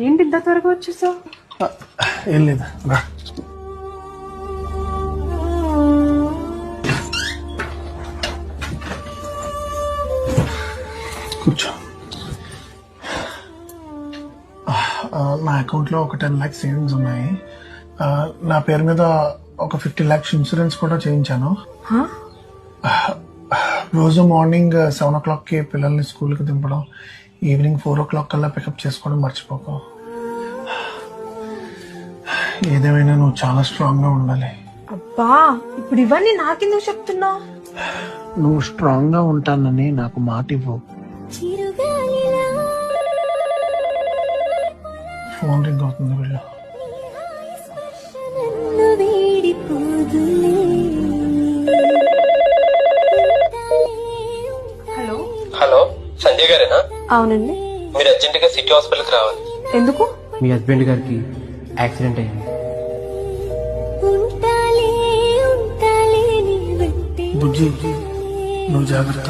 ఏంటి ఇంత త్వరగా వచ్చేసావు? ఏం లేదు రా. కూర్చో. నా అకౌంట్లో ఒక 10 lakhs సేవింగ్స్ ఉన్నాయి. నా పేరు మీద ఒక 50 lakhs ఇన్సూరెన్స్ కూడా చేయించాను. రోజు మార్నింగ్ 7 o'clockకి పిల్లల్ని స్కూల్కి దింపడం, ఈవినింగ్ 4 o'clock కల్లా పికప్ చేసుకోవడం మర్చిపోకు. ఏదేమైనా నువ్వు చాలా స్ట్రాంగ్గా ఉండాలి. అబ్బా, ఇప్పుడు ఇవన్నీ నాకెందుకు చెప్తున్నావు? నువ్వు స్ట్రాంగ్గా ఉంటానని నాకు మాట ఇవ్వు. ఫోన్ రింగ్ అవుతుంది వీళ్ళు. హలో హలో, సంజయ్ గారేనా? అవునండి. మీరు అర్జెంట్ గా సిటీ హాస్పిటల్కి రావాలి. ఎందుకు? మీ హస్బెండ్ గారికి యాక్సిడెంట్ అయింది. బుజ్జి, నువ్వు జాగ్రత్త.